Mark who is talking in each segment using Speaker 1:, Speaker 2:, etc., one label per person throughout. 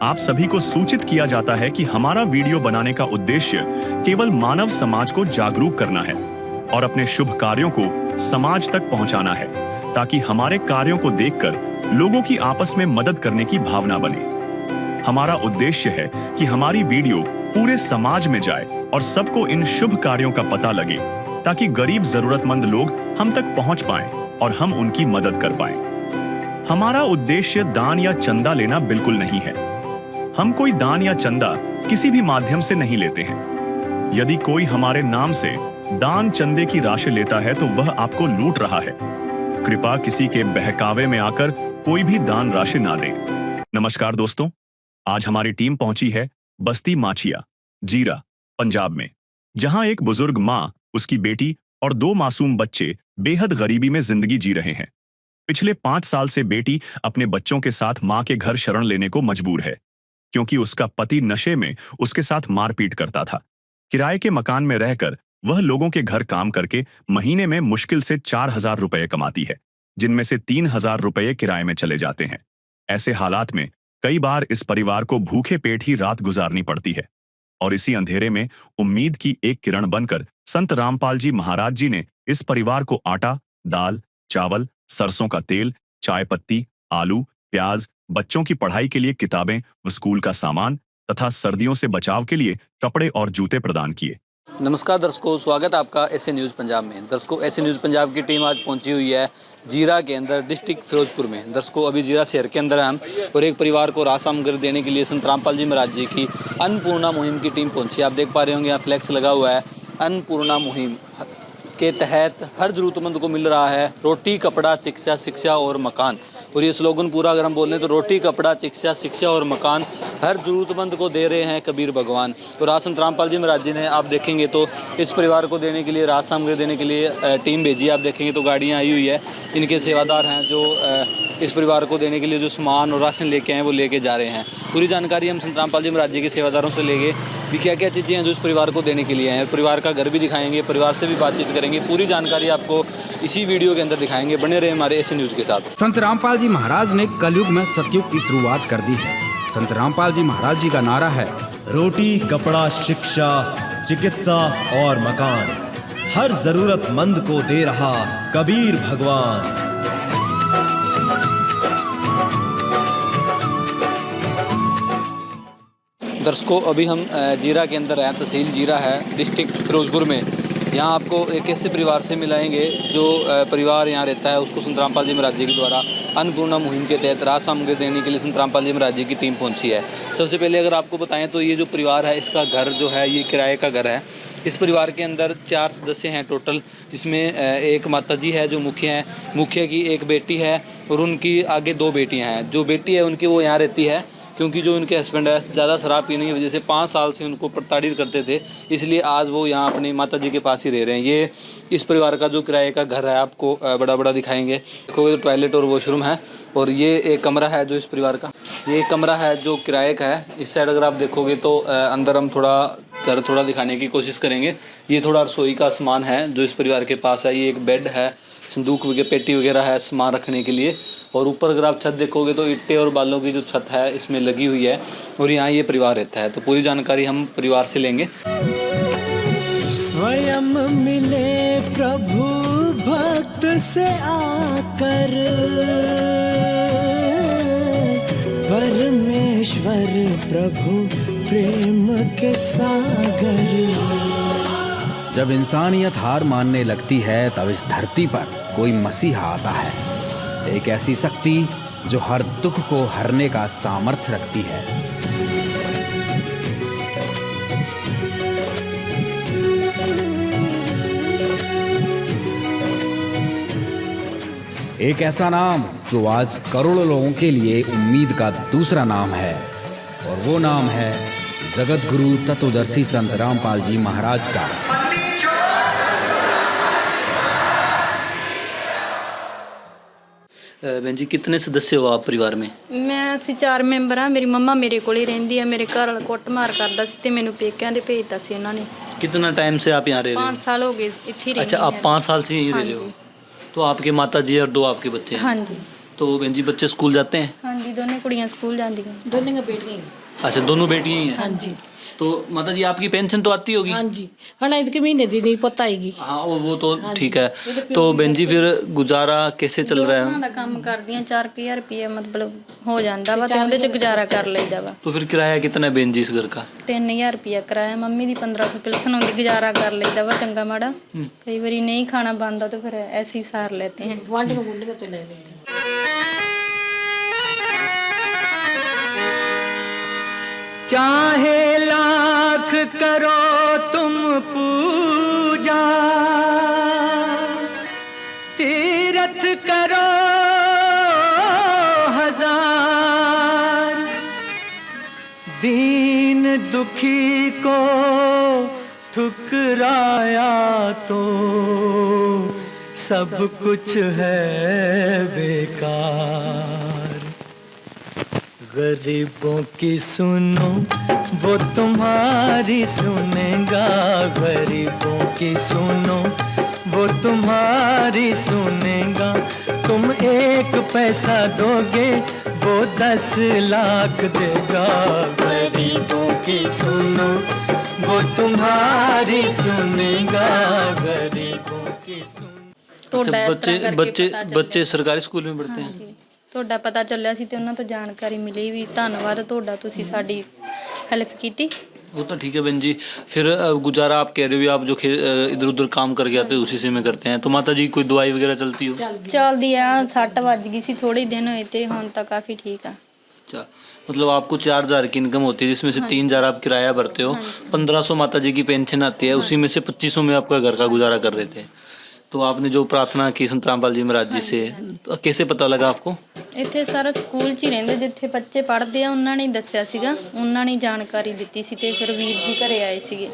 Speaker 1: आप सभी को सूचित किया जाता है कि हमारा वीडियो बनाने का उद्देश्य केवल मानव समाज को जागरूक करना है और अपने शुभ कार्यों को समाज तक पहुंचाना है, ताकि हमारे कार्यों को देखकर लोगों की आपस में मदद करने की भावना बने। हमारा उद्देश्य है कि हमारी वीडियो पूरे समाज में जाए और सबको इन शुभ कार्यों का पता लगे, ताकि गरीब जरूरतमंद लोग हम तक पहुंच पाएं और हम उनकी मदद कर पाएं। हमारा उद्देश्य दान या चंदा लेना बिल्कुल नहीं है। हम कोई दान या चंदा किसी भी माध्यम से नहीं लेते हैं। यदि कोई हमारे नाम से दान चंदे की राशि लेता है तो वह आपको लूट रहा है। कृपया किसी के बहकावे में आकर कोई भी दान राशि ना दें। नमस्कार दोस्तों, आज हमारी टीम पहुंची है बस्ती माछिया, जीरा, पंजाब में, जहां एक बुजुर्ग मां, उसकी बेटी और 2 मासूम बच्चे बेहद गरीबी में जिंदगी जी रहे हैं। पिछले 5 साल से बेटी अपने बच्चों के साथ मां के घर शरण लेने को मजबूर है, क्योंकि उसका पति नशे में उसके साथ मारपीट करता था। किराए के मकान में रहकर वह लोगों के घर काम करके महीने में मुश्किल से 4,000 रुपए कमाती है, जिनमें से 3,000 रुपए किराए में चले जाते हैं। ऐसे हालात में कई बार इस परिवार को भूखे पेट ही रात गुजारनी पड़ती है। और इसी अंधेरे में उम्मीद की एक किरण बनकर संत रामपाल जी महाराज जी ने इस परिवार को आटा, दाल, चावल, सरसों का तेल, चाय पत्ती, आलू, प्याज, बच्चों की पढ़ाई के लिए किताबें व स्कूल का सामान तथा सर्दियों से बचाव के लिए कपड़े और जूते प्रदान किए।
Speaker 2: नमस्कार दर्शकों, स्वागत है आपका एसए न्यूज़ पंजाब में। दर्शकों, एसए न्यूज़ पंजाब की टीम आज पहुंची हुई है जीरा के अंदर, डिस्ट्रिक्ट फिरोजपुर में। दर्शकों, अभी जीरा शहर के अंदर हम और एक परिवार को राशन सामग्री देने के लिए संत रामपाल जी महाराज जी की अन्नपूर्णा मुहिम की टीम पहुंची है। आप देख पा रहे होंगे यहाँ फ्लैक्स लगा हुआ है। अन्नपूर्णा मुहिम के तहत हर ज़रूरतमंद को मिल रहा है रोटी, कपड़ा, शिक्षा और मकान। और ये स्लोगन पूरा अगर हम बोल लें तो रोटी, कपड़ा, शिक्षा और मकान हर ज़रूरतमंद को दे रहे हैं कबीर भगवान। और आज संत रामपाल जी महाराज जी ने, आप देखेंगे तो इस परिवार को देने के लिए, राशन सामग्री देने के लिए टीम भेजी है। आप देखेंगे तो गाड़ियाँ आई हुई है, इनके सेवादार हैं जो इस परिवार को देने के लिए जो सामान और राशन लेके आए वो लेके जा रहे हैं। पूरी जानकारी हम संत रामपाल जी महाराज जी के सेवादारों से लेंगे भी क्या क्या चीज़ें हैं जो इस परिवार को देने के लिए हैं। परिवार का घर भी दिखाएंगे, परिवार से भी बातचीत करेंगे। पूरी जानकारी आपको इसी वीडियो के अंदर दिखाएंगे। बने रहे हमारे एसए न्यूज़ के साथ।
Speaker 3: संत रामपाल जी महाराज ने कलयुग में सतयुग की शुरुआत कर दी है। संत रामपाल जी महाराज जी का नारा है,
Speaker 4: रोटी, कपड़ा, शिक्षा, चिकित्सा और मकान हर जरूरतमंद को दे रहा कबीर भगवान।
Speaker 2: दर्शकों, अभी हम जीरा के अंदर हैं, तहसील जीरा है, डिस्ट्रिक्ट फिरोजपुर में। यहाँ आपको एक ऐसे परिवार से मिलाएंगे जो परिवार यहाँ रहता है, उसको संत रामपाल जी महाराज जी के द्वारा अन्नपूर्णा मुहिम के तहत राशन सामग्री देने के लिए संत रामपाल जी महाराज जी की टीम पहुँची है। सबसे पहले अगर आपको बताएं तो ये जो परिवार है, इसका घर जो है ये किराए का घर है। इस परिवार के अंदर 4 सदस्य हैं टोटल, जिसमें एक माताजी है जो मुखिया है, मुखिया की एक बेटी है और उनकी आगे 2 बेटियाँ हैं। जो बेटी है उनकी वो यहाँ रहती है, क्योंकि जो उनके हस्बैंड है ज़्यादा शराब पीने की वजह से 5 साल से उनको प्रताड़ित करते थे, इसलिए आज वो यहाँ अपनी माता जी के पास ही रह रहे हैं। ये इस परिवार का जो किराए का घर है आपको बड़ा बड़ा दिखाएंगे। देखोगे तो टॉयलेट और वॉशरूम है। और ये एक कमरा है जो इस परिवार का, ये कमरा है जो किराए का है। इस साइड अगर आप देखोगे तो अंदर हम थोड़ा दिखाने की कोशिश करेंगे। ये थोड़ा रसोई का सामान है जो इस परिवार के पास है। ये एक बेड है, संदूक वगैरह, पेटी वगैरह है सामान रखने के लिए। और ऊपर अगर आप छत देखोगे तो ईंटें और बालों की जो छत है इसमें लगी हुई है और यहाँ ये परिवार रहता है। तो पूरी जानकारी हम परिवार से लेंगे।
Speaker 5: स्वयं मिले प्रभु भक्त से आकर, परमेश्वर प्रभु प्रेम के सागर।
Speaker 3: जब इंसानियत हार मानने लगती है तब इस धरती पर कोई मसीहा आता है, एक ऐसी शक्ति जो हर दुख को हरने का सामर्थ्य रखती है। एक ऐसा नाम जो आज करोड़ों लोगों के लिए उम्मीद का दूसरा नाम है, और वो नाम है जगत गुरु तत्वदर्शी संत रामपाल जी महाराज का।
Speaker 2: बहन जी, कितने सदस्य हो आप परिवार में?
Speaker 6: मैं ਅਸੀਂ 4 ਮੈਂਬਰ ਹਾਂ। ਮੇਰੀ ਮੰਮਾ ਮੇਰੇ ਕੋਲ ਹੀ ਰਹਿੰਦੀ ਹੈ। ਮੇਰੇ ਘਰ ਵਾਲਾ ਕੁੱਟਮਾਰ ਕਰਦਾ ਸੀ ਤੇ ਮੈਨੂੰ ਪੇਕਿਆਂ ਦੇ ਭੇਜਤਾ ਸੀ ਇਹਨਾਂ ਨੇ।
Speaker 2: कितना टाइम से आप यहाँ रह रहे हो?
Speaker 6: 5 साल हो गए ਇੱਥੇ ਰਹਿੰਦੀ।
Speaker 2: अच्छा, आप 5 साल से यहीं रह रहे हो। तो आपके माता जी और 2 आपके बच्चे हैं।
Speaker 6: हाँ जी।
Speaker 2: तो बहन जी बच्चे स्कूल जाते हैं?
Speaker 6: ਹਾਂਜੀ ਦੋਨੇ ਕੁੜੀਆਂ ਸਕੂਲ ਜਾਂਦੀਆਂ।
Speaker 7: ਦੋਨੀਆਂ ਬੇਟੀਆਂ ਨੇ।
Speaker 2: अच्छा, दोनों बेटियां ही हैं।
Speaker 7: ਹਾਂਜੀ
Speaker 2: तो माता जी आपकी पेंशन तो आती होगी?
Speaker 7: ਹਾਂਜੀ ਹੁਣ ਇਤਕੇ ਮਹੀਨੇ ਦੀ ਨਹੀਂ ਪੁੱਤ आएगी।
Speaker 2: हाँ वो तो ठीक है। तो बहन जी फिर गुजारा कैसे चल रहा
Speaker 6: ਦੋਨਾਂ
Speaker 2: है?
Speaker 6: ਦਾ ਕੰਮ ਕਰਦੀਆਂ 4,000 ਰੁਪਏ ਮਤਲਬ ਹੋ ਜਾਂਦਾ ਵਾ ਤੇ ਉਹਦੇ ਚ ਗੁਜ਼ਾਰਾ ਕਰ ਲਈਦਾ ਵਾ।
Speaker 2: तो फिर किराया कितना है बहन जी इस घर का?
Speaker 6: 3,000 ਰੁਪਏ ਕਿਰਾਇਆ, ਮੰਮੀ ਦੀ 1500 ਪਿਲਸਨ ਹੁੰਦੀ, ਗੁਜ਼ਾਰਾ ਕਰ ਲਈਦਾ ਵਾ ਚੰਗਾ ਮਾੜਾ। ਕਈ ਵਾਰੀ ਨਹੀਂ ਖਾਣਾ ਬਣਦਾ ਤਾਂ ਫਿਰ ਐਸੀ ਸਾਰ ਲੈਤੇ हैं।
Speaker 7: ਗੁਆਂਢੀਆਂ ਗੁੰਡੀਆਂ ਤੋਂ ਲੈ ਲੈਂਦੇ।
Speaker 5: चाहे लाख करो तुम पूजा, तीरथ करो हजार, दीन दुखी को ठुकराया तो सब कुछ है बेकार। गरीबों की सुनो वो तुम्हारी सुनेगा, गरीबों की सुनो वो तुम्हारी सुनेगा। तुम 1 पैसा दोगे वो 10 लाख देगा। गरीबों की सुनो वो तुम्हारी सुनेगा, गरीबों की सुनो।
Speaker 6: ਤੁਹਾਡਾ ਇਸ ਤਰ੍ਹਾਂ ਕਰਕੇ
Speaker 2: बच्चे
Speaker 6: ਪਤਾ ਚੱਲਿਆ।
Speaker 2: बच्चे सरकारी स्कूल में पढ़ते हैं?
Speaker 6: ਹਾਂਜੀ, ਤੁਹਾਡਾ ਪਤਾ ਚੱਲਿਆ ਸੀ ਤੇ ਉਹਨਾਂ ਤੋਂ ਜਾਣਕਾਰੀ ਮਿਲੀ ਵੀ। ਧੰਨਵਾਦ ਤੁਹਾਡਾ, ਤੁਸੀਂ ਸਾਡੀ ਹੈਲਪ ਕੀਤੀ।
Speaker 2: वो तो ठीक है बहन जी। फिर गुजारा आप कह रहे हो आप जो इधर उधर काम करके आते हो उसी से में करते हैं। तो माता जी कोई दवाई वगैरह चलती हो?
Speaker 6: ਚੱਲਦੀ ਆ, 6 ਵੱਜ ਗਈ ਸੀ ਥੋੜੇ ਦਿਨ ਹੋਏ ਤੇ ਹੁਣ ਤਾਂ ਕਾਫੀ ਠੀਕ ਆ।
Speaker 2: अच्छा, मतलब आपको 4,000 की इनकम होती है जिसमें से 3,000 आप किराया भरते हो, 1,500 माता जी की पेंशन आती है, उसी में से 2,500 में आपका घर का गुजारा कर रहे थे। तो आपने जो प्रार्थना की संत रामपाल जी महाराज जी से, तो कैसे पता लगा आपको?
Speaker 6: ਇੱਥੇ ਸਾਰਾ ਸਕੂਲ 'ਚ ਹੀ ਰਹਿੰਦੇ, ਜਿੱਥੇ ਬੱਚੇ ਪੜ੍ਹਦੇ ਆ ਉਹਨਾਂ ਨੇ ਹੀ ਦੱਸਿਆ ਸੀਗਾ, ਉਹਨਾਂ ਨੇ ਜਾਣਕਾਰੀ ਦਿੱਤੀ ਸੀ ਤੇ ਫਿਰ ਵੀਰ ਜੀ ਘਰੇ ਆਏ ਸੀਗੇ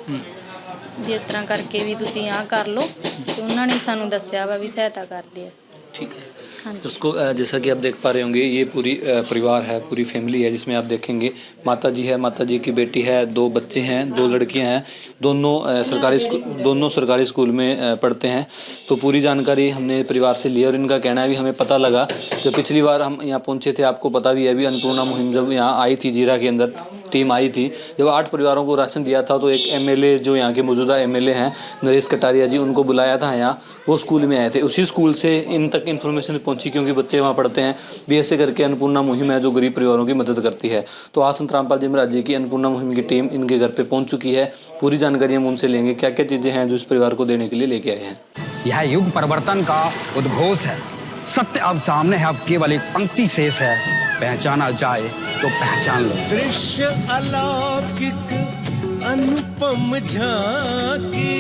Speaker 6: ਵੀ ਇਸ ਤਰ੍ਹਾਂ ਕਰਕੇ ਵੀ ਤੁਸੀਂ ਆਹ ਕਰ ਲਓ ਤੇ ਉਹਨਾਂ ਨੇ ਸਾਨੂੰ ਦੱਸਿਆ ਵਾ ਵੀ ਸਹਾਇਤਾ ਕਰਦੇ ਆ।
Speaker 2: ठीक है।
Speaker 6: हाँ जी।
Speaker 2: दोस्तों जैसा कि आप देख पा रहे होंगे ये पूरी परिवार है, पूरी फैमिली है, जिसमें आप देखेंगे माता जी है, माता जी की बेटी है, 2 बच्चे हैं, 2 लड़कियां हैं, दोनों सरकारी स्कूल में पढ़ते हैं। तो पूरी जानकारी हमने परिवार से ली और इनका कहना है भी हमें पता लगा जब पिछली बार हम यहाँ पहुँचे थे, आपको पता भी है अभी अन्नपूर्णा मुहिम जब यहाँ आई थी, जीरा के अंदर टीम आई थी, जब 8 परिवारों को राशन दिया था तो एक MLA जो यहाँ के मौजूदा MLA हैं नरेश कटारिया जी, उनको बुलाया था यहाँ, वो स्कूल में आए थे। उसी स्कूल से इन तक इन्फॉर्मेशन पहुँची क्योंकि बच्चे वहाँ पढ़ते हैं भी। ऐसे करके अन्नपूर्णा मुहिम है जो गरीब परिवारों की मदद करती है। तो आज संत रामपाल जी महाराज जी की अन्नपूर्णा मुहिम की टीम इनके घर पे पहुँच चुकी है। पूरी जानकारी हम उनसे लेंगे क्या क्या चीज़ें हैं जो इस परिवार को देने के लिए लेके आए हैं।
Speaker 3: यह युग परिवर्तन का उद्घोष है। सत्य अब सामने है, अब केवल एक पंक्ति शेष है। पहचाना जाए तो पहचान लो।
Speaker 5: दृश्य अलौकिक अनुपम झांकी,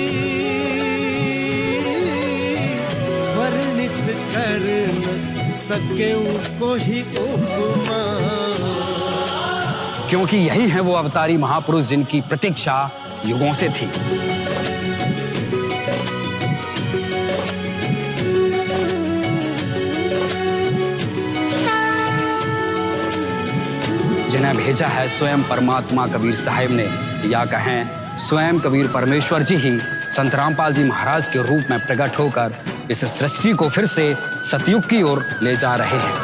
Speaker 5: वर्णित कर न सके कोई उपमा।
Speaker 3: क्योंकि यही है वो अवतारी महापुरुष जिनकी प्रतीक्षा युगों से थी। जिन्हें भेजा है स्वयं परमात्मा कबीर साहिब ने, या कहें स्वयं कबीर परमेश्वर जी ही संत रामपाल जी महाराज के रूप में प्रकट होकर इस सृष्टि को फिर से सतयुग की ओर ले जा रहे हैं।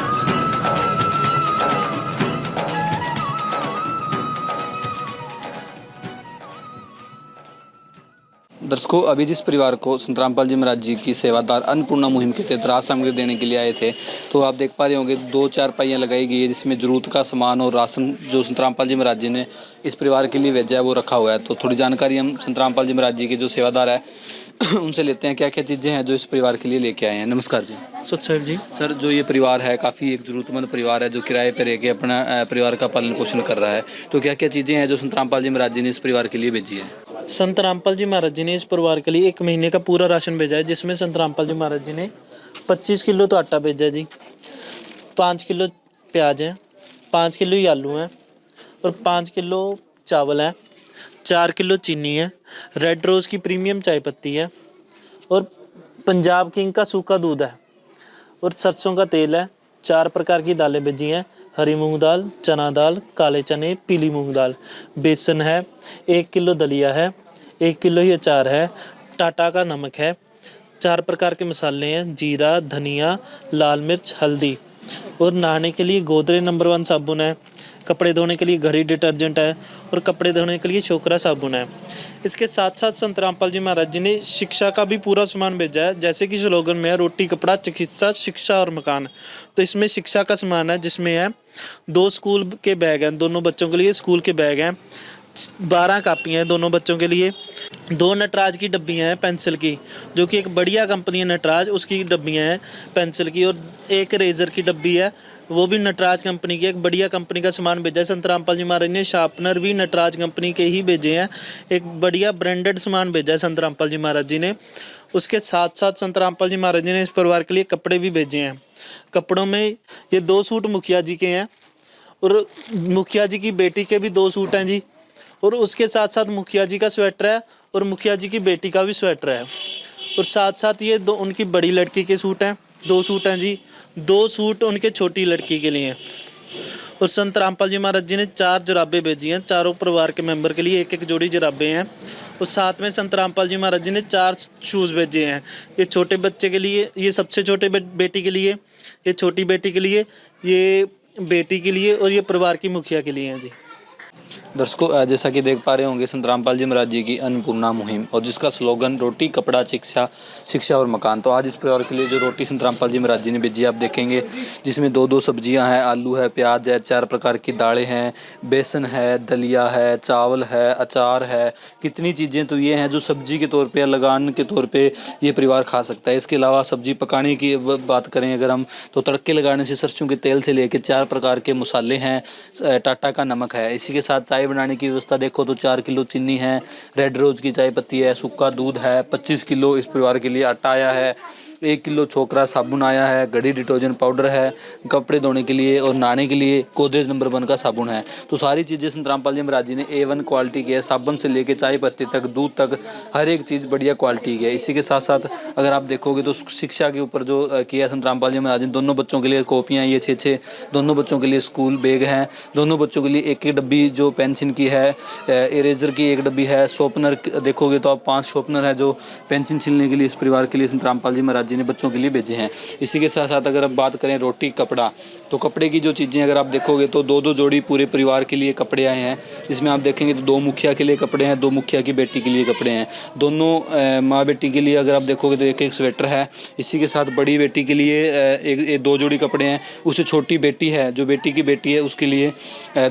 Speaker 2: दर्शकों, अभी जिस परिवार को संत रामपाल जी महाराज जी की सेवादार अन्नपूर्णा मुहिम के तहत राशन सामग्री देने के लिए आए थे, तो आप देख पा रहे होंगे 2 चारपाइयाँ लगाई गई है जिसमें ज़रूरत का सामान और राशन जो संत रामपाल जी महाराज जी ने इस परिवार के लिए भेजा है वो रखा हुआ है। तो थोड़ी जानकारी हम संत रामपाल जी महाराज जी के जो सेवादार है उनसे लेते हैं, क्या क्या चीज़ें हैं जो इस परिवार के लिए लेके आए हैं। नमस्कार जी।
Speaker 8: सत साहब जी।
Speaker 2: सर, जो ये परिवार है काफ़ी एक ज़रूरतमंद परिवार है जो किराए पर रह के अपना परिवार का पालन पोषण कर रहा है, तो क्या क्या चीज़ें हैं जो संत रामपाल जी महाराज जी ने इस परिवार के लिए भेजी है?
Speaker 8: संत रामपाल जी महाराज जी ने इस परिवार के लिए 1 महीने का पूरा राशन भेजा है, जिसमें संत रामपाल जी महाराज जी ने 25 किलो तो आटा भेजा है जी, 5 किलो प्याज है, 5 किलो ही आलू हैं और 5 किलो चावल है, 4 किलो चीनी है, रेड रोज़ की प्रीमियम चाय पत्ती है और पंजाब किंग का सूखा दूध है और सरसों का तेल है। 4 प्रकार की दालें भेजी हैं, हरी मूंग दाल, चना दाल, काले चने, पीली मूंग दाल, बेसन है, 1 किलो दलिया है, 1 किलो ही अचार है, टाटा का नमक है, 4 प्रकार के मसाले हैं, जीरा, धनिया, लाल मिर्च, हल्दी, और नहाने के लिए गोदरेज नंबर 1 साबुन है, कपड़े धोने के लिए घड़ी डिटर्जेंट है और कपड़े धोने के लिए शोकरा साबुन है। इसके साथ साथ संत रामपाल जी महाराज जी ने शिक्षा का भी पूरा सामान भेजा है, जैसे कि स्लोगन में है रोटी कपड़ा चिकित्सा शिक्षा और मकान। तो इसमें शिक्षा का सामान है, जिसमें है 2 स्कूल के बैग हैं, दोनों बच्चों के लिए स्कूल के बैग हैं, 12 कापियाँ हैं दोनों बच्चों के लिए, 2 नटराज की डब्बियाँ हैं पेंसिल की, जो कि एक बढ़िया कंपनी है नटराज, उसकी डब्बियाँ हैं पेंसिल की, और एक रेज़र की डब्बी है, वो भी नटराज कंपनी की, एक बढ़िया कंपनी का सामान भेजा है। संत रामपाल जी महाराज ने शार्पनर भी नटराज कंपनी के ही भेजे हैं, एक बढ़िया ब्रांडेड सामान भेजा है संत रामपाल जी महाराज जी ने। उसके साथ साथ संत रामपाल जी महाराज जी ने इस परिवार के लिए कपड़े भी भेजे हैं। कपड़ों में ये 2 सूट मुखिया जी के हैं और मुखिया जी की बेटी के भी 2 सूट हैं जी, और उसके साथ साथ मुखिया जी का स्वेटर है और मुखिया जी की बेटी का भी स्वेटर है, और साथ साथ ये 2 उनकी बड़ी लड़की के सूट हैं, 2 सूट हैं जी, 2 सूट उनके छोटी लड़की के लिए हैं। और संत रामपाल जी महाराज जी ने 4 जुराबें भेजी हैं, चारों परिवार के मेंबर के लिए 1-1 जोड़ी जुराबें हैं, और साथ में संत रामपाल जी महाराज जी ने 4 शूज़ भेजे हैं। ये छोटे बच्चे के लिए, ये सबसे छोटे बेटी के लिए, ये छोटी बेटी के लिए, ये बेटी के लिए, और ये परिवार की मुखिया के लिए हैं जी।
Speaker 2: दर्शकों, जैसा कि देख पा रहे होंगे संत रामपाल जी महाराज जी की अन्नपूर्णा मुहिम, और जिसका स्लोगन रोटी कपड़ा शिक्षा और मकान। तो आज इस परिवार के लिए जो रोटी संत रामपाल जी महाराज जी ने भेजी आप देखेंगे, जिसमें 2-2 सब्जियां हैं, आलू है, प्याज है, 4 प्रकार की दालें हैं, बेसन है, दलिया है, चावल है, अचार है, कितनी चीज़ें तो ये हैं जो सब्जी के तौर पे या लगान के तौर पे ये परिवार खा सकता है। इसके अलावा सब्जी पकाने की बात करें अगर हम, तो तड़के लगाने से सरसों के तेल से लेकर 4 प्रकार के मसाले हैं, टाटा का नमक है। इसी के साथ चाय बनाने की व्यवस्था देखो तो 4 किलो चीनी है, रेड रोज़ की चाय पत्ती है, सूखा दूध है, 25 किलो इस परिवार के लिए आटा आया है, 1 किलो छोकरा साबुन आया है, घड़ी डिटर्जेंट पाउडर है, कपड़े धोने के लिए और नहाने के लिए गोदरेज नंबर 1 का साबुन है। तो सारी चीज़ें संत रामपाल जी महाराज जी ने A1 क्वालिटी की है, साबुन से लेके चाय पत्ती तक, दूध तक, हर एक चीज़ बढ़िया क्वालिटी की है। इसी के साथ साथ अगर आप देखोगे तो शिक्षा के ऊपर जो किया संत रामपाल जी महाराज ने, दोनों बच्चों के लिए कॉपियाँ ये 6-6, दोनों बच्चों के लिए स्कूल बैग हैं, दोनों बच्चों के लिए 1-1 डब्बी जो पेंसिल की है, इरेजर की 1 डब्बी है, शॉर्पनर देखोगे तो आप 5 शॉर्पनर है जो पेंसिल छीलने के लिए इस परिवार के लिए संत रामपाल जी महाराज जी ने बच्चों के लिए भेजे हैं। इसी के साथ साथ अगर आप बात करें रोटी कपड़ा, तो कपड़े की जो चीज़ें अगर आप देखोगे तो 2-2 जोड़ी पूरे परिवार के लिए कपड़े आए हैं, जिसमें आप देखेंगे तो 2 मुखिया के लिए कपड़े हैं, 2 मुखिया की बेटी के लिए कपड़े हैं, दोनों माँ बेटी के लिए अगर आप देखोगे तो 1-1 स्वेटर है। इसी के साथ बड़ी बेटी के लिए 2 जोड़ी कपड़े हैं, उससे छोटी बेटी है जो बेटी की बेटी है उसके लिए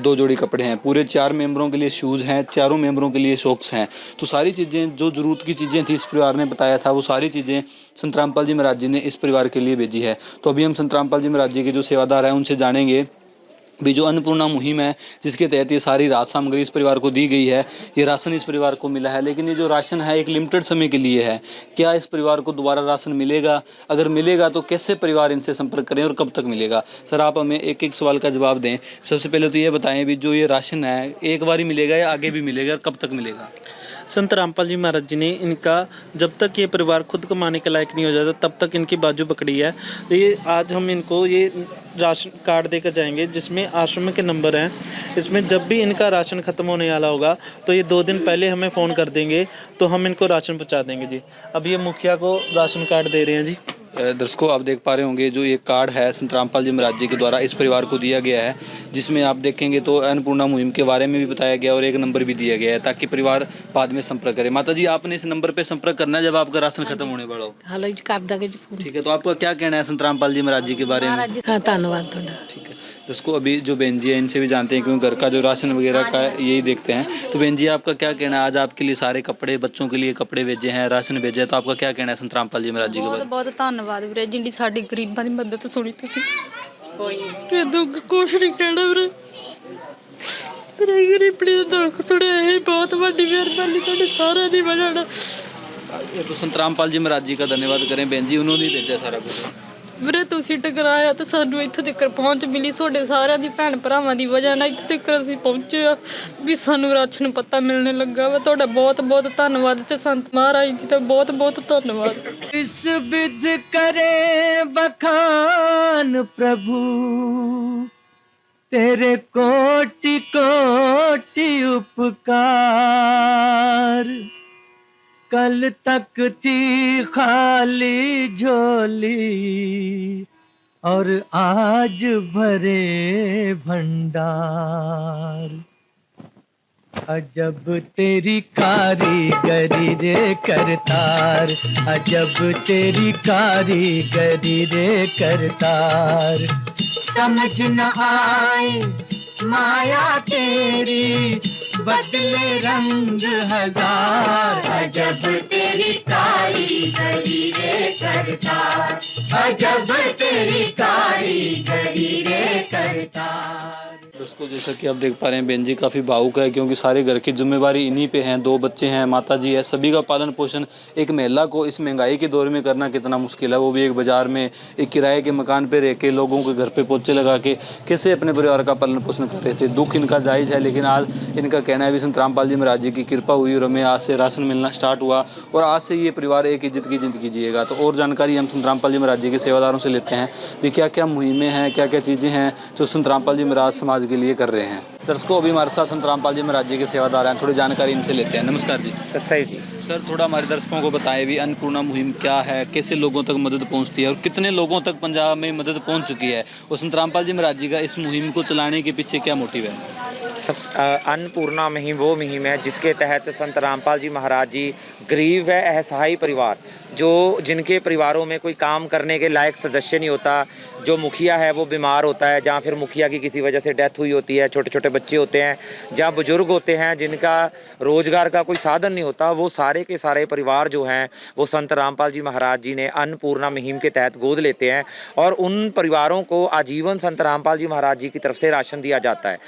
Speaker 2: 2 जोड़ी कपड़े हैं, पूरे 4 मेंबरों के लिए शूज़ हैं, चारों मेंबरों के लिए सॉक्स हैं। तो सारी चीज़ें जो ज़रूरत की चीज़ें थी इस परिवार ने बताया था, वो सारी चीज़ें संत रामपाल जी महाराज जी ने इस परिवार के लिए भेजी है। तो अभी हम संत रामपाल जी महाराज जी के जो सेवादार हैं उनसे जानेंगे भी जो अन्नपूर्णा मुहिम है जिसके तहत ये सारी राहत सामग्री इस परिवार को दी गई है, ये राशन इस परिवार को मिला है, लेकिन ये जो राशन है एक लिमिटेड समय के लिए है। क्या इस परिवार को दोबारा राशन मिलेगा? अगर मिलेगा तो कैसे परिवार इनसे संपर्क करें और कब तक मिलेगा? सर आप हमें 1-1 सवाल का जवाब दें। सबसे पहले तो ये बताएं भी जो ये राशन है एक बार ही मिलेगा या आगे भी मिलेगा, कब तक मिलेगा?
Speaker 8: संत रामपाल जी महाराज जी ने इनका जब तक ये परिवार खुद कमाने के लायक नहीं हो जाता तब तक इनकी बाजू पकड़ी है। तो ये आज हम इनको ये राशन कार्ड देकर जाएंगे जिसमें आश्रम के नंबर हैं। इसमें जब भी इनका राशन ख़त्म होने वाला होगा तो ये 2 दिन पहले हमें फ़ोन कर देंगे तो हम इनको राशन पहुंचा देंगे जी। अब ये मुखिया को राशन कार्ड दे रहे हैं जी।
Speaker 2: दर्शकों आप देख पा रहे होंगे जो ये कार्ड है संत रामपाल जी महाराज जी के द्वारा इस परिवार को दिया गया है, जिसमें आप देखेंगे तो अन्नपूर्णा मुहिम के बारे में भी बताया गया और एक नंबर भी दिया गया है ताकि परिवार बाद में संपर्क करे। माता जी आपने इस नंबर पे संपर्क करना है जब आपका राशन खत्म होने वाला हो।
Speaker 7: हाल जी कर देंगे जी पूरी।
Speaker 2: ठीक है, तो आपका क्या कहना है संत रामपाल जी महाराज जी के बारे में?
Speaker 7: महाराज जी हाँ धन्यवाद थोड़ा।
Speaker 2: ठीक है, जिसको अभी जो बहन जी है इनसे भी जानते हैं क्योंकि घर का जो राशन वगैरह का यही देखते हैं। तो बहन जी आपका क्या कहना है? आज आपके लिए सारे कपड़े, बच्चों के लिए कपड़े भेजे हैं, राशन भेजा है, तो आपका क्या कहना है संत रामपाल जी महाराज जी के बारे में?
Speaker 6: ਬਹੁਤ ਧੰਨਵਾਦ ਵੀਰੇ ਜਿੰਨੀ ਸਾਡੀ ਗਰੀਬਾਂ ਦੀ ਮਦਦ ਸੁਣੀ ਤੁਸੀਂ। ਕੋਈ ਦੁੱਖ ਕੁਛ ਨਹੀਂ ਕਹਿਣਾ ਵੀਰੇ, ਤੇਰੇ ਗਰੀਬੀ ਦਾ ਦੁੱਖ ਸੁਣਿਆ ਇਹ ਬਹੁਤ ਵੱਡੀ ਮਿਹਰਬਾਨੀ ਤੁਹਾਡੇ ਸਾਰਿਆਂ ਦੀ ਵਜ੍ਹਾ ਨਾਲ।
Speaker 2: ये तो संत रामपाल जी महाराज जी का धन्यवाद करें, बहन जी उन्होंने ही भेजा सारा कुछ।
Speaker 6: ਵੀਰੇ ਤੁਸੀਂ ਟਕਰਾਇਆ ਤੇ ਸਾਨੂੰ ਇੱਥੋਂ ਤੱਕ ਪਹੁੰਚ ਮਿਲੀ, ਤੁਹਾਡੇ ਸਾਰਿਆਂ ਦੀ ਭੈਣ ਭਰਾਵਾਂ ਦੀ ਵਜ੍ਹਾ ਨਾਲ ਇੱਥੋਂ ਤੱਕ ਅਸੀਂ ਪਹੁੰਚੇ ਆ ਵੀ ਸਾਨੂੰ ਰਾਸ਼ਨ ਪਤਾ ਮਿਲਣੇ ਲੱਗਾ ਵਾ। ਤੁਹਾਡਾ ਬਹੁਤ ਬਹੁਤ ਧੰਨਵਾਦ ਤੇ ਸੰਤ ਮਹਾਰਾਜ ਜੀ ਦਾ ਬਹੁਤ ਬਹੁਤ ਧੰਨਵਾਦ।
Speaker 5: इस विध करे बखान प्रभु तेरे कोटि कोटि उपकार। कल तक थी खाली झोली और आज भरे भंडार। अजब तेरी कारीगरी रे करतार, अजब तेरी कारीगरी रे करतार। समझ न आए माया तेरी, बदले रंग हजार। अजब तेरी कारीगरी रे करतार, अजब तेरी कारीगरी रे करतार।
Speaker 2: दोस्तों जैसा कि आप देख पा रहे हैं बहन जी काफ़ी भावुक है, क्योंकि सारे घर की जिम्मेवारी इन्हीं पे हैं। 2 बच्चे हैं, माता जी है, सभी का पालन पोषण एक महिला को इस महंगाई के दौर में करना कितना मुश्किल है, वो भी एक बाज़ार में एक किराए के मकान पे रह के लोगों के घर पे पोछे लगा के कैसे अपने परिवार का पालन पोषण कर रहे थे। दुख इनका जायज़ है, लेकिन आज इनका कहना है भी संत रामपाल जी महाराज जी की कृपा हुई और हमें आज से राशन मिलना स्टार्ट हुआ और आज से ये परिवार एक इज्जत की ज़िंदगी जिएगा। तो और जानकारी हम संत रामपाल जी महाराज जी के सेवादारों से लेते हैं भी क्या क्या मुहिमें हैं, क्या क्या चीज़ें हैं जो संत रामपाल जी महाराज समाज के लिए कर रहे हैं। दर्शकों अभी हमारे साथ संत रामपाल जी महाराज जी के सेवादार हैं, थोड़ी जानकारी इनसे लेते हैं। नमस्कार जी।
Speaker 9: सही जी।
Speaker 2: सर थोड़ा हमारे दर्शकों को बताएं भी अन्नपूर्णा मुहिम क्या है, कैसे लोगों तक मदद पहुंचती है और कितने लोगों तक पंजाब में मदद पहुंच चुकी है और संत रामपाल जी महाराज जी का इस मुहिम को चलाने के पीछे क्या मोटिव है।
Speaker 9: अन्नपूर्णा मुहिम वो मुहिम है जिसके तहत संत रामपाल जी महाराज जी गरीब व असहाय परिवार, जो जिनके परिवारों में कोई काम करने के लायक सदस्य नहीं होता, जो मुखिया है वो बीमार होता है, जहाँ फिर मुखिया की किसी वजह से डेथ हुई होती है, छोटे छोटे बच्चे होते हैं, जहाँ बुजुर्ग होते हैं जिनका रोजगार का कोई साधन नहीं होता, वो सारे के सारे परिवार जो हैं वो संत रामपाल जी महाराज जी ने अन्नपूर्णा मुहिम के तहत गोद लेते हैं और उन परिवारों को आजीवन संत रामपाल जी महाराज जी की तरफ से राशन दिया जाता है।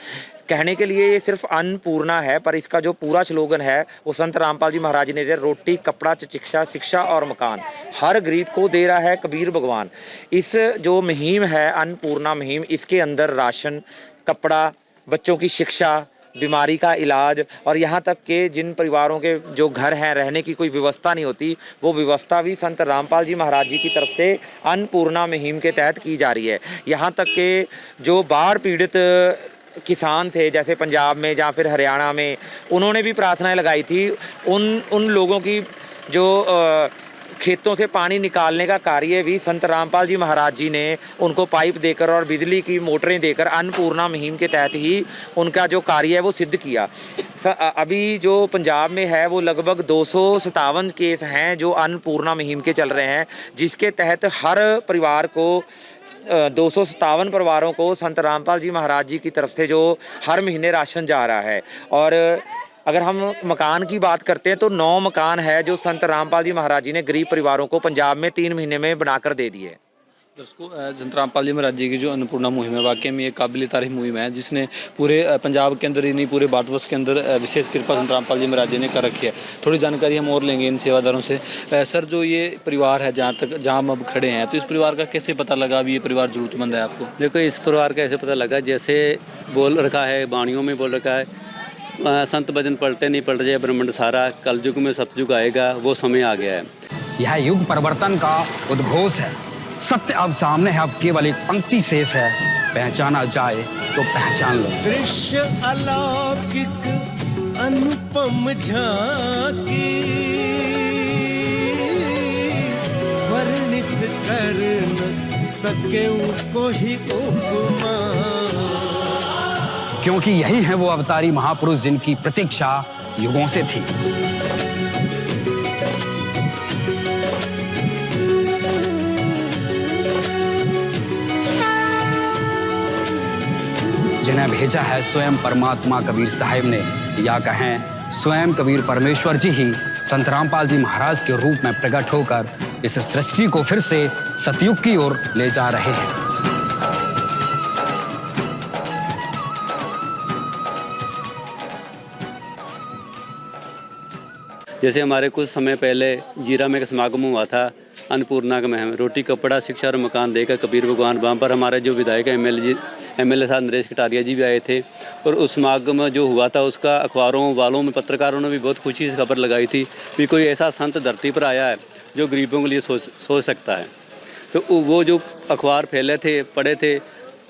Speaker 9: कहने के लिए ये सिर्फ अन्नपूर्णा है, पर इसका जो पूरा स्लोगन है वो संत रामपाल जी महाराज जी ने दिया, रोटी कपड़ा चिकित्सा शिक्षा और मकान, हर गरीब को दे रहा है कबीर भगवान। इस जो मुहिम है अन्नपूर्णा मुहिम, इसके अंदर राशन, कपड़ा, बच्चों की शिक्षा, बीमारी का इलाज और यहाँ तक कि जिन परिवारों के जो घर हैं रहने की कोई व्यवस्था नहीं होती, वो व्यवस्था भी संत रामपाल जी महाराज जी की तरफ से अन्नपूर्णा मुहिम के तहत की जा रही है। यहाँ तक कि जो बाढ़ पीड़ित किसान थे जैसे पंजाब में या फिर हरियाणा में, उन्होंने भी प्रार्थनाएं लगाई थी। उन लोगों की जो खेतों से पानी निकालने का कार्य भी संत रामपाल जी महाराज जी ने उनको पाइप देकर और बिजली की मोटरें देकर अन्नपूर्णा मुहिम के तहत ही उनका जो कार्य है वो सिद्ध किया। अभी जो पंजाब में है वो लगभग 257 केस हैं जो अन्नपूर्णा मुहिम के चल रहे हैं, जिसके तहत हर परिवार को 257 परिवारों को संत रामपाल जी महाराज जी की तरफ से जो हर महीने राशन जा रहा है। और अगर हम मकान की बात करते हैं तो 9 मकान है जो संत रामपाल जी महाराज जी ने गरीब परिवारों को पंजाब में 3 महीने में बनाकर दे दिए।
Speaker 2: दोस्तों संत रामपाल जी महाराज जी की जो अन्नपूर्णा मुहिम है वाकई में एक काबिल तारीफ मुहिम है, जिसने पूरे पंजाब के अंदर ही नहीं पूरे भारतवर्ष के अंदर विशेष कृपा संत रामपाल जी महाराज जी ने कर रखी है। थोड़ी जानकारी हम और लेंगे इन सेवादारों से। सर जो ये परिवार है जहाँ हम अब खड़े हैं, तो इस परिवार का कैसे पता लगा अभी ये परिवार जरूरतमंद है आपको?
Speaker 10: देखो इस परिवार का ऐसे पता लगा, जैसे बोल रखा है बाणियों में बोल रखा है संत भजन पलटे नहीं पलट जाए ब्रह्मांड सारा, कलयुग में सतयुग आएगा, वो समय आ गया है।
Speaker 3: यह युग परिवर्तन का उद्घोष है, सत्य अब सामने है, अब केवल एक पंक्ति शेष है, पहचाना जाए तो पहचान लो।
Speaker 4: दृश्य अलौकिक अनुपम झांकी, वर्णित कर न सके कोई उपमा,
Speaker 3: क्योंकि यही है वो अवतारी महापुरुष जिनकी प्रतीक्षा युगों से थी। जिन्हें भेजा है स्वयं परमात्मा कबीर साहिब ने, या कहें स्वयं कबीर परमेश्वर जी ही संत रामपाल जी महाराज के रूप में प्रकट होकर इस सृष्टि को फिर से सतयुग की ओर ले जा रहे हैं।
Speaker 10: जैसे हमारे कुछ समय पहले जीरा में एक समागम हुआ था अन्नपूर्णा का मुहिम, रोटी कपड़ा शिक्षा और मकान देकर कबीर भगवान, वहाँ पर हमारे जो विधायक एमएलए साहब नरेश कटारिया जी भी आए थे और उस समागम जो हुआ था उसका अखबारों वालों में पत्रकारों ने भी बहुत खुशी से खबर लगाई थी कि कोई ऐसा संत धरती पर आया है जो गरीबों के लिए सोच सकता है। तो वो जो अखबार फैले थे, पढ़े थे,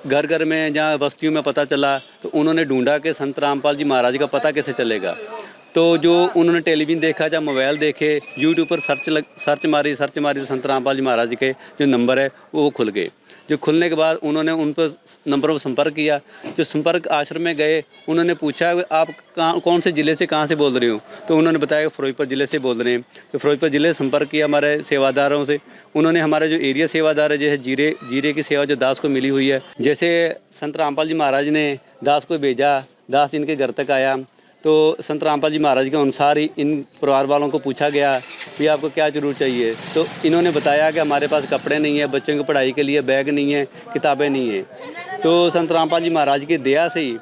Speaker 10: घर घर में जहाँ बस्तियों में पता चला, तो उन्होंने ढूंढा कि संत रामपाल जी महाराज का पता कैसे चलेगा। तो जो उन्होंने टेलीविज़न देखा, जब मोबाइल देखे, यूट्यूब पर सर्च मारी तो संत रामपाल जी महाराज के जो नंबर है वो खुल गए। जो खुलने के बाद उन्होंने उन पर नंबरों पर संपर्क किया। जो संपर्क आश्रम में गए, उन्होंने पूछा कि आप कौन से ज़िले से कहाँ से बोल रहे हो, तो उन्होंने बताया कि फिरोजपुर ज़िले से बोल रहे हैं। तो फिरोजपुर ज़िले से संपर्क किया हमारे सेवादारों से। उन्होंने हमारे जो एरिया सेवादार है, जैसे जीरे की सेवा जो दास को मिली हुई है, जैसे संत रामपाल जी महाराज ने दास को भेजा, दास इनके घर तक आया, तो संत रामपाल जी महाराज के अनुसार ही इन परिवार वालों को पूछा गया कि आपको क्या ज़रूर चाहिए। तो इन्होंने बताया कि हमारे पास कपड़े नहीं है, बच्चों की पढ़ाई के लिए बैग नहीं है, किताबें नहीं है। तो संत रामपाल जी महाराज की दया से ही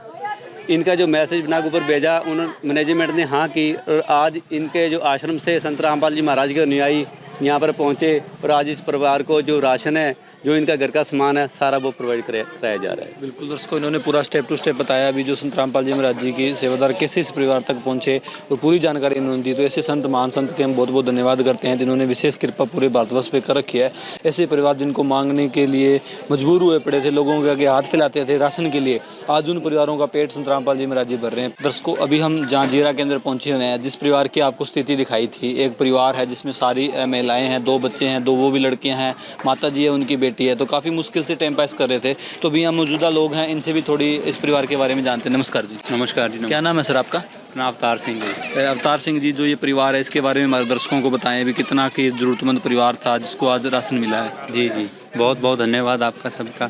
Speaker 10: इनका जो मैसेज बना के ऊपर भेजा, उन्होंने मैनेजमेंट ने हाँ की, और आज इनके जो आश्रम से संत रामपाल जी महाराज के अनुयायी यहाँ पर पहुँचे, और आज इस परिवार को जो राशन है, जो इनका घर का सामान है, सारा वो प्रोवाइड कराया जा रहा है।
Speaker 2: बिल्कुल दर्शकों, इन्होंने पूरा स्टेप टू स्टेप बताया अभी जो संत रामपाल जी महाराज जी की सेवादार कैसे इस परिवार तक पहुंचे और पूरी जानकारी इन्होंने दी। तो ऐसे संत, महान संत के हम बहुत बहुत धन्यवाद करते हैं जिन्होंने विशेष कृपा पूरे भारतवर्ष पे कर रखी है। ऐसे परिवार जिनको मांगने के लिए मजबूर हुए पड़े थे, लोगों के आगे हाथ फैलाते थे राशन के लिए, आज उन परिवारों का पेट संत रामपाल जी महाराज जी भर रहे हैं। दर्शकों, अभी हम जहाँ जीरा के अंदर पहुँचे हुए हैं, जिस परिवार की आपको स्थिति दिखाई थी, एक परिवार है जिसमें सारी महिलाएँ हैं, 2 बच्चे हैं, 2 वो भी लड़कियाँ हैं, माता जी है, उनकी बेटी है। तो काफ़ी मुश्किल से टाइम पास कर रहे थे। तो भी यहाँ मौजूदा लोग हैं, इनसे भी थोड़ी इस परिवार के बारे में जानते हैं। नमस्कार जी।
Speaker 10: नमस्कार जी।
Speaker 2: क्या नाम है सर आपका?
Speaker 10: अवतार सिंह जी।
Speaker 2: अवतार सिंह जी, जो ये परिवार है इसके बारे में हमारे दर्शकों को बताएं भी कितना कि ज़रूरतमंद परिवार था जिसको आज राशन मिला है।
Speaker 10: जी जी, बहुत बहुत धन्यवाद आपका सबका।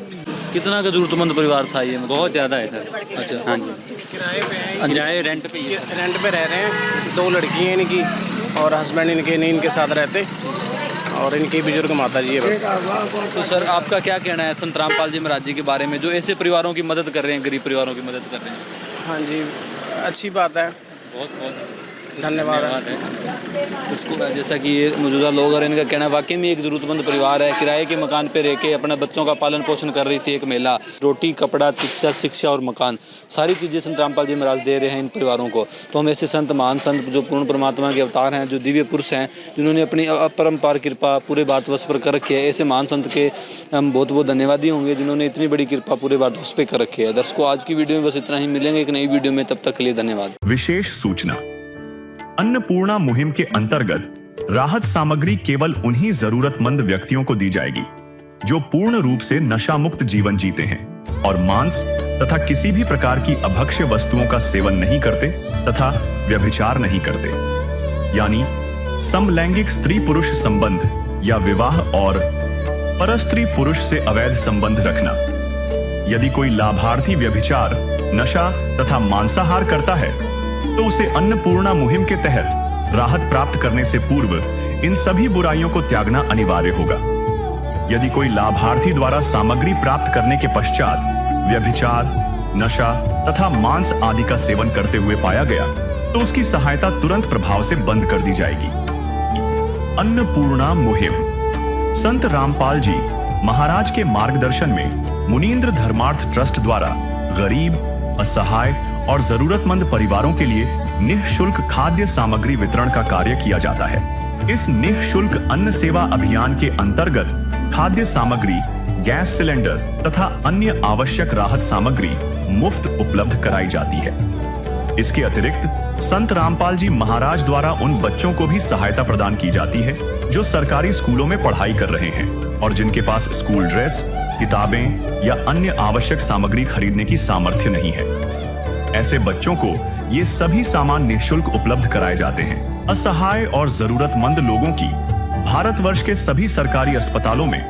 Speaker 2: कितना का ज़रूरतमंद परिवार था ये?
Speaker 10: बहुत ज़्यादा है सर।
Speaker 2: अच्छा,
Speaker 10: हाँ जी। किराए रेंट पे
Speaker 11: रह रहे हैं। 2 लड़की हैं इनकी और हस्बैंड इनके नहीं इनके साथ रहते, और इनकी बुजुर्ग माता जी है बस।
Speaker 2: तो सर आपका क्या कहना है संत रामपाल जी महाराज जी के बारे में, जो ऐसे परिवारों की मदद कर रहे हैं, गरीब परिवारों की मदद कर रहे हैं?
Speaker 11: हाँ जी, अच्छी बात है,
Speaker 2: बहुत बहुत
Speaker 11: धन्यवाद है।
Speaker 2: उसको जैसा कि ये मौजूदा लोग और इनका कहना है वाकई में एक ज़रूरतमंद परिवार है। किराए के मकान पे रह के अपने बच्चों का पालन पोषण कर रही थी एक महिला। रोटी, कपड़ा, शिक्षा और मकान, सारी चीज़ें संत रामपाल जी महाराज दे रहे हैं इन परिवारों को। तो हम ऐसे संत, महान संत जो पूर्ण परमात्मा के अवतार हैं, जो दिव्य पुरुष हैं, जिन्होंने अपनी अपरंपार कृपा पूरे भारतवर्ष पर कर रखी है, ऐसे महान संत के हम बहुत बहुत धन्यवादी होंगे जिन्होंने इतनी बड़ी कृपा पूरे भारतवर्ष पर कर रखी है। दर्शकों, आज की वीडियो में बस इतना ही। मिलेंगे एक नई वीडियो में, तब तक के लिए धन्यवाद।
Speaker 1: विशेष सूचना, अन्नपूर्णा मुहिम के अंतर्गत राहत सामग्री केवल उन्हीं जरूरतमंद व्यक्तियों को दी जाएगी जो पूर्ण रूप से नशा मुक्त जीवन जीते हैं और मांस तथा किसी भी प्रकार की अभक्ष्य वस्तुओं का सेवन नहीं करते तथा व्यभिचार नहीं करते, यानी समलैंगिक स्त्री पुरुष संबंध या विवाह और परस्त्री पुरुष से अवैध संबंध रखना। यदि कोई लाभार्थी व्यभिचार, नशा तथा मांसाहार करता है तो उसे अन्नपूर्णा मुहिम के तहत राहत प्राप्त करने से पूर्व इन सभी बुराइयों को त्यागना अनिवार्य होगा। यदि कोई लाभार्थी द्वारा सामग्री प्राप्त करने के पश्चात व्यभिचार, नशा तथा मांस आदि का सेवन करते हुए पाया गया तो उसकी सहायता तुरंत प्रभाव से बंद कर दी जाएगी। अन्नपूर्णा मुहिम संत रामपाल जी महाराज के मार्गदर्शन में मुनींद्र धर्मार्थ ट्रस्ट द्वारा गरीब, असहाय और जरूरतमंद परिवारों के लिए निःशुल्क खाद्य सामग्री वितरण का कार्य किया जाता है। इस निःशुल्क अन्न सेवा अभियान के अंतर्गत खाद्य सामग्री, गैस सिलेंडर तथा अन्य आवश्यक राहत सामग्री मुफ्त उपलब्ध कराई जाती है। इसके अतिरिक्त संत रामपाल जी महाराज द्वारा उन बच्चों को भी सहायता प्रदान की जाती है जो सरकारी स्कूलों में पढ़ाई कर रहे हैं और जिनके पास स्कूल ड्रेस, किताबें या अन्य आवश्यक सामग्री खरीदने की सामर्थ्य नहीं है। ऐसे बच्चों को ये सभी सामान निःशुल्क उपलब्ध कराए जाते हैं। असहाय और जरूरतमंद लोगों की भारतवर्ष के सभी सरकारी अस्पतालों में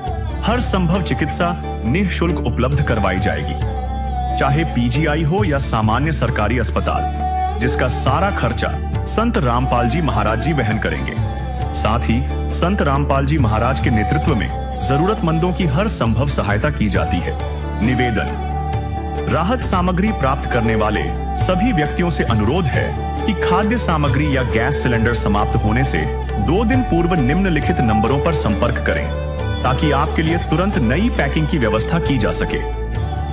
Speaker 1: हर संभव चिकित्सा निःशुल्क उपलब्ध करवाई जाएगी, चाहे पीजीआई हो या सामान्य सरकारी अस्पताल, जिसका सारा खर्चा संत रामपाल जी महाराज जी वहन करेंगे। साथ ही संत रामपाल जी महाराज के नेतृत्व में जरूरतमंदों की हर संभव सहायता की जाती है। निवेदन, राहत सामग्री प्राप्त करने वाले सभी व्यक्तियों से अनुरोध है कि खाद्य सामग्री या गैस सिलेंडर समाप्त होने से 2 दिन पूर्व निम्नलिखित नंबरों पर संपर्क करें ताकि आपके लिए तुरंत नई पैकिंग की व्यवस्था की जा सके।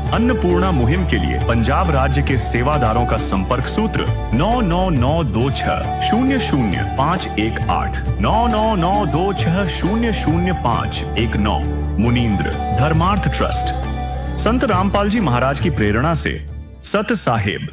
Speaker 1: अन्नपूर्णा मुहिम के लिए पंजाब राज्य के सेवादारों का संपर्क सूत्र 9992600518 9992600519। मुनींद्र धर्मार्थ ट्रस्ट, संत रामपाल जी महाराज की प्रेरणा से सत साहेब।